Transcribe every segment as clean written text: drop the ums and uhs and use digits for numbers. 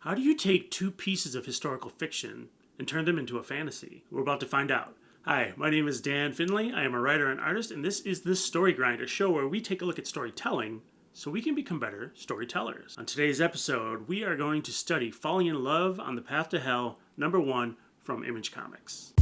How do you take two pieces of historical fiction and turn them into a fantasy? We're about to find out. Hi, my name is Dan Finley. I am a writer and artist, and this is the Story Grind, a show where we take a look at storytelling so we can become better storytellers. On today's episode, we are going to study Falling in Love on the Path to Hell, #1 from Image Comics.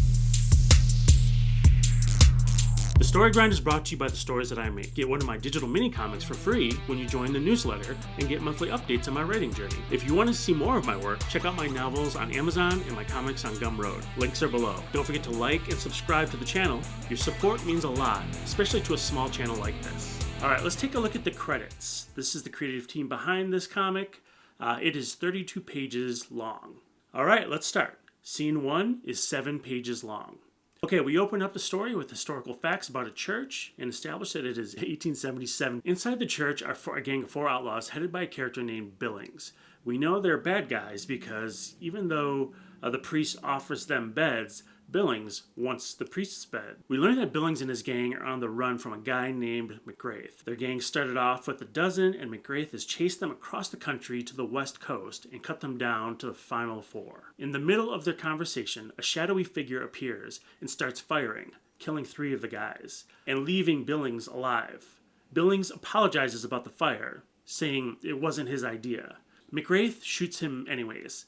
The Story Grind is brought to you by the stories that I make. Get one of my digital mini comics for free when you join the newsletter and get monthly updates on my writing journey. If you want to see more of my work, check out my novels on Amazon and my comics on Gumroad. Links are below. Don't forget to like and subscribe to the channel. Your support means a lot, especially to a small channel like this. Alright, let's take a look at the credits. This is the creative team behind this comic. It is 32 pages long. Alright, let's start. Scene 1 is 7 pages long. Okay, we open up the story with historical facts about a church and establish that it is 1877. Inside the church are a gang of 4 outlaws headed by a character named Billings. We know they're bad guys because even though the priest offers them beds, Billings wants the priest's bed. We learn that Billings and his gang are on the run from a guy named McGrath. Their gang started off with a dozen, and McGrath has chased them across the country to the west coast and cut them down to the final 4. In the middle of their conversation, a shadowy figure appears and starts firing, killing 3 of the guys, and leaving Billings alive. Billings apologizes about the fire, saying it wasn't his idea. McGrath shoots him anyways.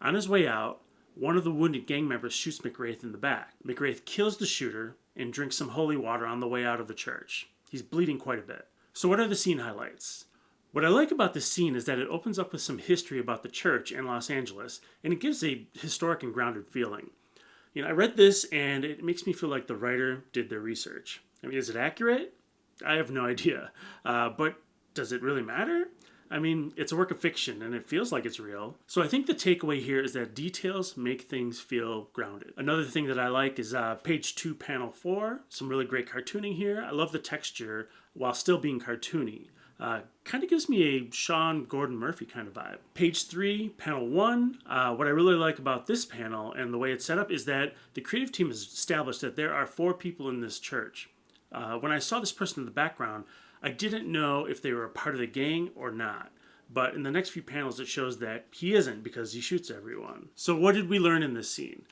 On his way out, one of the wounded gang members shoots McGrath in the back. McGrath kills the shooter and drinks some holy water on the way out of the church. He's bleeding quite a bit. So what are the scene highlights? What I like about this scene is that it opens up with some history about the church in Los Angeles, and it gives a historic and grounded feeling. I read this and it makes me feel like the writer did their research. Is it accurate? I have no idea. But does it really matter? It's a work of fiction and it feels like it's real. So I think the takeaway here is that details make things feel grounded. Another thing that I like is page 2, panel 4. Some really great cartooning here. I love the texture while still being cartoony. Kind of gives me a Sean Gordon Murphy kind of vibe. Page 3, panel 1. What I really like about this panel and the way it's set up is that the creative team has established that there are 4 people in this church. When I saw this person in the background, I didn't know if they were a part of the gang or not. But in the next few panels, it shows that he isn't because he shoots everyone. So what did we learn in this scene?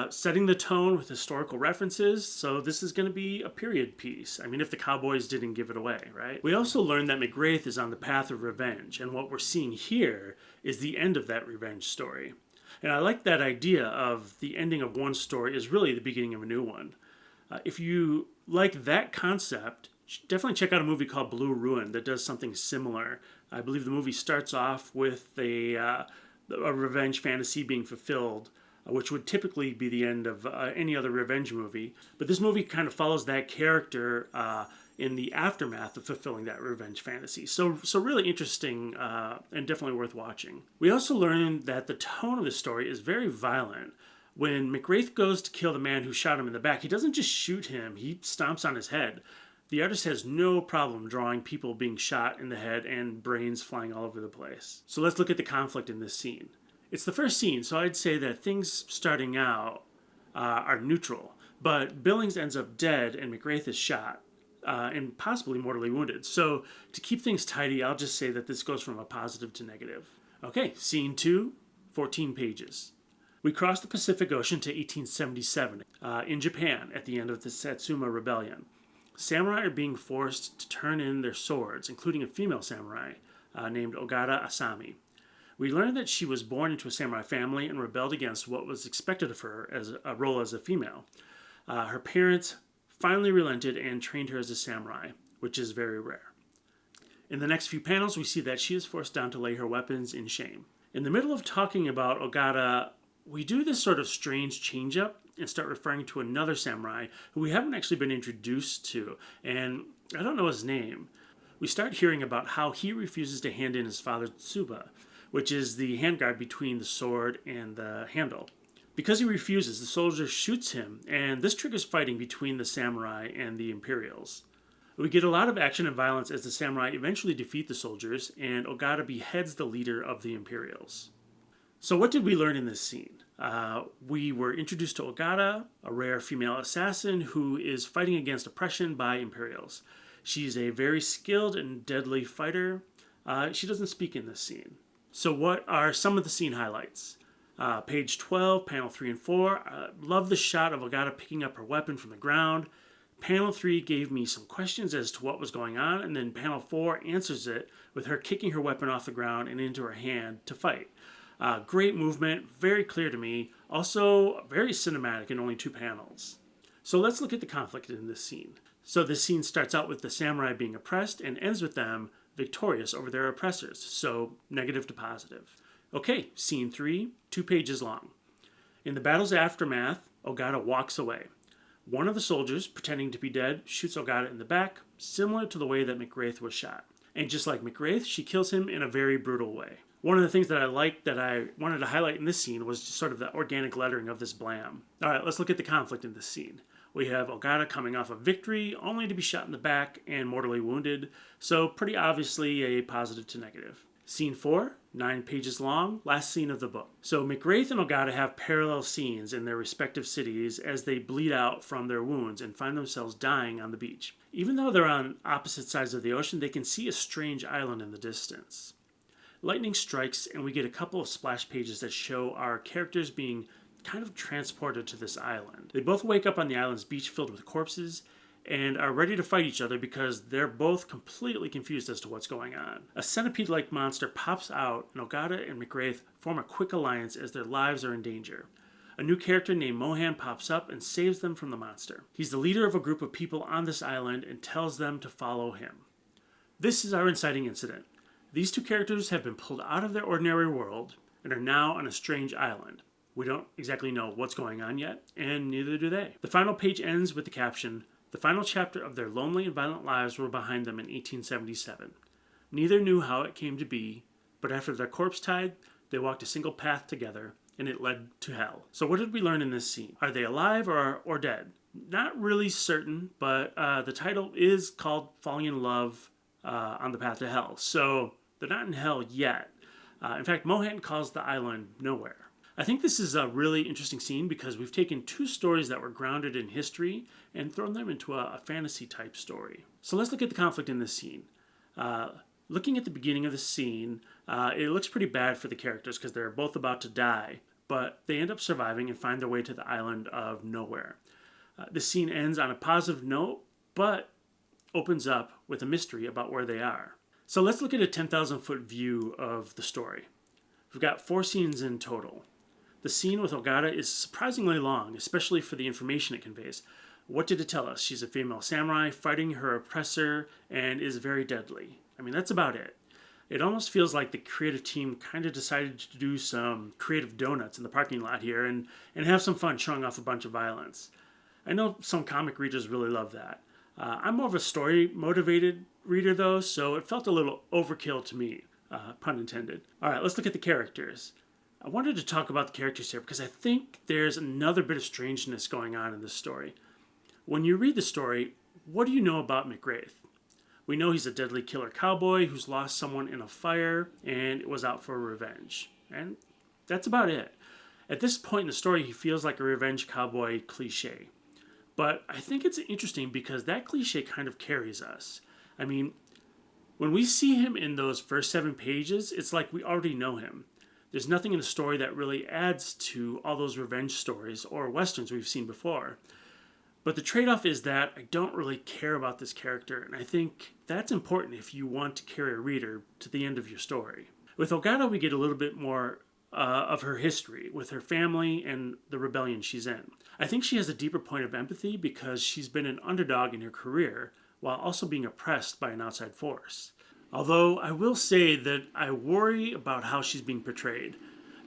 Setting the tone with historical references. So this is going to be a period piece. If the Cowboys didn't give it away, right? We also learned that McGrath is on the path of revenge. And what we're seeing here is the end of that revenge story. And I like that idea of the ending of one story is really the beginning of a new one. If you like that concept, definitely check out a movie called Blue Ruin that does something similar. I believe the movie starts off with a revenge fantasy being fulfilled, which would typically be the end of any other revenge movie. But this movie kind of follows that character in the aftermath of fulfilling that revenge fantasy. So really interesting and definitely worth watching. We also learned that the tone of the story is very violent. When McGrath goes to kill the man who shot him in the back, he doesn't just shoot him, he stomps on his head. The artist has no problem drawing people being shot in the head and brains flying all over the place. So let's look at the conflict in this scene. It's the first scene, so I'd say that things starting out are neutral. But Billings ends up dead and McGrath is shot and possibly mortally wounded. So to keep things tidy, I'll just say that this goes from a positive to negative. Okay, scene 2, 14 pages. We cross the Pacific Ocean to 1877 in Japan at the end of the Satsuma Rebellion. Samurai are being forced to turn in their swords, including a female samurai named Ogata Asami. We learn that she was born into a samurai family and rebelled against what was expected of her as a role as a female. Her parents finally relented and trained her as a samurai, which is very rare. In the next few panels, we see that she is forced down to lay her weapons in shame. In the middle of talking about Ogata, we do this sort of strange change-up and start referring to another samurai who we haven't actually been introduced to, and I don't know his name. We start hearing about how he refuses to hand in his father's tsuba, which is the handguard between the sword and the handle. Because he refuses, the soldier shoots him, and this triggers fighting between the samurai and the Imperials. We get a lot of action and violence as the samurai eventually defeat the soldiers, and Ogata beheads the leader of the Imperials. So what did we learn in this scene? We were introduced to Ogata, a rare female assassin who is fighting against oppression by Imperials. She's a very skilled and deadly fighter. She doesn't speak in this scene. So what are some of the scene highlights? Page 12, panel 3 and 4. Love the shot of Ogata picking up her weapon from the ground. Panel 3 gave me some questions as to what was going on, and then panel 4 answers it with her kicking her weapon off the ground and into her hand to fight. Great movement, very clear to me. Also, very cinematic in only 2 panels. So let's look at the conflict in this scene. So this scene starts out with the samurai being oppressed and ends with them victorious over their oppressors. So negative to positive. Okay, scene 3, 2 pages long. In the battle's aftermath, Ogata walks away. One of the soldiers, pretending to be dead, shoots Ogata in the back, similar to the way that McWraith was shot. And just like McWraith, she kills him in a very brutal way. One of the things that I liked that I wanted to highlight in this scene was just sort of the organic lettering of this blam. Alright, let's look at the conflict in this scene. We have Ogata coming off a victory, only to be shot in the back and mortally wounded, so pretty obviously a positive to negative. Scene 4, 9 pages long, last scene of the book. So McWraith and Ogata have parallel scenes in their respective cities as they bleed out from their wounds and find themselves dying on the beach. Even though they're on opposite sides of the ocean, they can see a strange island in the distance. Lightning strikes and we get a couple of splash pages that show our characters being kind of transported to this island. They both wake up on the island's beach filled with corpses and are ready to fight each other because they're both completely confused as to what's going on. A centipede-like monster pops out and Ogata and McWraith form a quick alliance as their lives are in danger. A new character named Mohan pops up and saves them from the monster. He's the leader of a group of people on this island and tells them to follow him. This is our inciting incident. These 2 characters have been pulled out of their ordinary world and are now on a strange island. We don't exactly know what's going on yet, and neither do they. The final page ends with the caption, "The final chapter of their lonely and violent lives were behind them in 1877. Neither knew how it came to be, but after their corpse tied, they walked a single path together, and it led to hell." So what did we learn in this scene? Are they alive or dead? Not really certain, but the title is called Falling in Love on the Path to Hell. So they're not in hell yet. In fact, Mohan calls the island Nowhere. I think this is a really interesting scene because we've taken 2 stories that were grounded in history and thrown them into a fantasy type story. So let's look at the conflict in this scene. Looking at the beginning of the scene, it looks pretty bad for the characters because they're both about to die, but they end up surviving and find their way to the island of Nowhere. The scene ends on a positive note, but opens up with a mystery about where they are. So let's look at a 10,000-foot view of the story. We've got 4 scenes in total. The scene with Ogata is surprisingly long, especially for the information it conveys. What did it tell us? She's a female samurai fighting her oppressor and is very deadly. I mean, that's about it. It almost feels like the creative team kind of decided to do some creative donuts in the parking lot here and have some fun showing off a bunch of violence. I know some comic readers really love that. I'm more of a story-motivated reader, though, so it felt a little overkill to me, pun intended. All right, let's look at the characters. I wanted to talk about the characters here because I think there's another bit of strangeness going on in this story. When you read the story, what do you know about McWraith? We know he's a deadly killer cowboy who's lost someone in a fire and was out for revenge. And that's about it. At this point in the story, he feels like a revenge cowboy cliche. But I think it's interesting because that cliche kind of carries us. I mean, when we see him in those first 7 pages, it's like we already know him. There's nothing in the story that really adds to all those revenge stories or westerns we've seen before. But the trade-off is that I don't really care about this character, and I think that's important if you want to carry a reader to the end of your story. With Ogata, we get a little bit more of her history with her family and the rebellion she's in. I think she has a deeper point of empathy because she's been an underdog in her career while also being oppressed by an outside force. Although I will say that I worry about how she's being portrayed.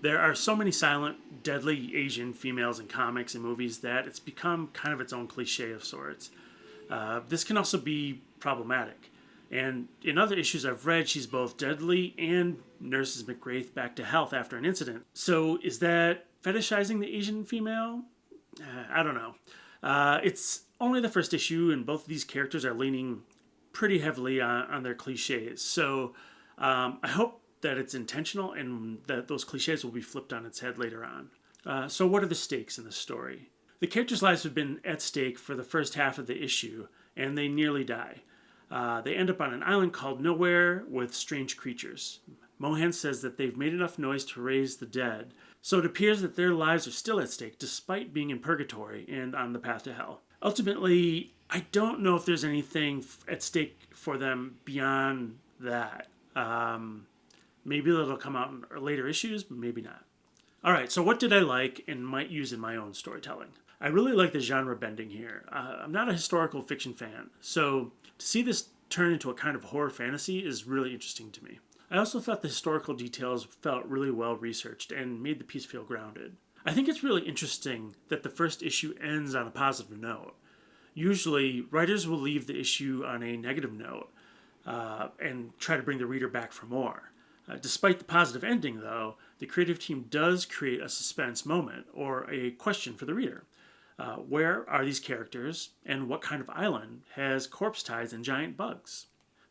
There are so many silent, deadly Asian females in comics and movies that it's become kind of its own cliche of sorts. This can also be problematic. And in other issues I've read, she's both deadly and nurses McWraith back to health after an incident. So is that fetishizing the Asian female? I don't know. It's only the first issue, and both of these characters are leaning pretty heavily on their cliches. So I hope that it's intentional and that those cliches will be flipped on its head later on. So what are the stakes in this story? The characters' lives have been at stake for the first half of the issue, and they nearly die. They end up on an island called Nowhere with strange creatures. Mohan says that they've made enough noise to raise the dead, so it appears that their lives are still at stake despite being in purgatory and on the path to hell. Ultimately, I don't know if there's anything at stake for them beyond that. Maybe that'll come out in later issues, but maybe not. Alright, so what did I like and might use in my own storytelling? I really like the genre bending here. I'm not a historical fiction fan, so to see this turn into a kind of horror fantasy is really interesting to me. I also thought the historical details felt really well researched and made the piece feel grounded. I think it's really interesting that the first issue ends on a positive note. Usually, writers will leave the issue on a negative note and try to bring the reader back for more. Despite the positive ending, though, the creative team does create a suspense moment or a question for the reader. Where are these characters, and what kind of island has corpse tides and giant bugs?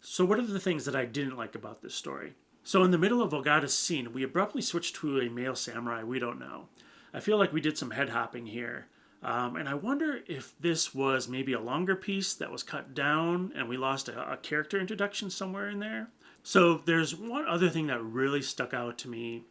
So what are the things that I didn't like about this story? So in the middle of Ogata's scene, we abruptly switched to a male samurai we don't know. I feel like we did some head hopping here. And I wonder if this was maybe a longer piece that was cut down and we lost a character introduction somewhere in there. So there's one other thing that really stuck out to me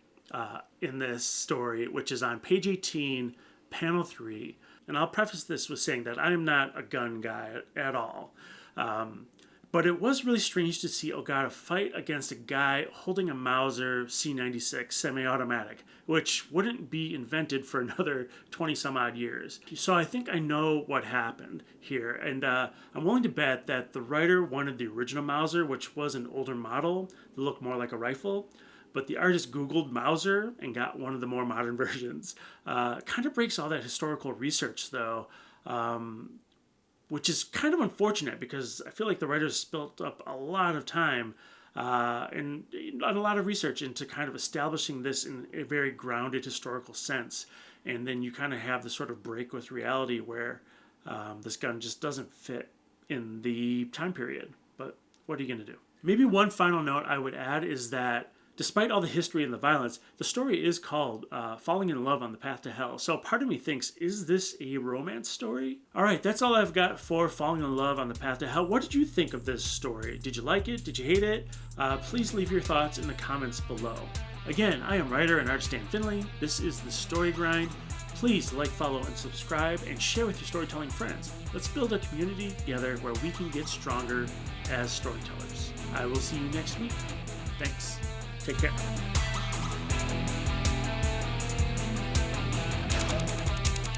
in this story, which is on page 18, panel 3. And I'll preface this with saying that I am not a gun guy at all. But it was really strange to see Ogata fight against a guy holding a Mauser C96 semi-automatic, which wouldn't be invented for another 20-some-odd years. So I think I know what happened here, and I'm willing to bet that the writer wanted the original Mauser, which was an older model that looked more like a rifle, but the artist Googled Mauser and got one of the more modern versions. Kind of breaks all that historical research, though, which is kind of unfortunate because I feel like the writers built up a lot of time and a lot of research into kind of establishing this in a very grounded historical sense. And then you kind of have this sort of break with reality where this gun just doesn't fit in the time period. But what are you going to do? Maybe one final note I would add is that despite all the history and the violence, the story is called Falling in Love on the Path to Hell. So part of me thinks, is this a romance story? All right, that's all I've got for Falling in Love on the Path to Hell. What did you think of this story? Did you like it? Did you hate it? Please leave your thoughts in the comments below. Again, I am writer and artist Dan Finley. This is The Story Grind. Please like, follow, and subscribe, and share with your storytelling friends. Let's build a community together where we can get stronger as storytellers. I will see you next week. Thanks. Take care.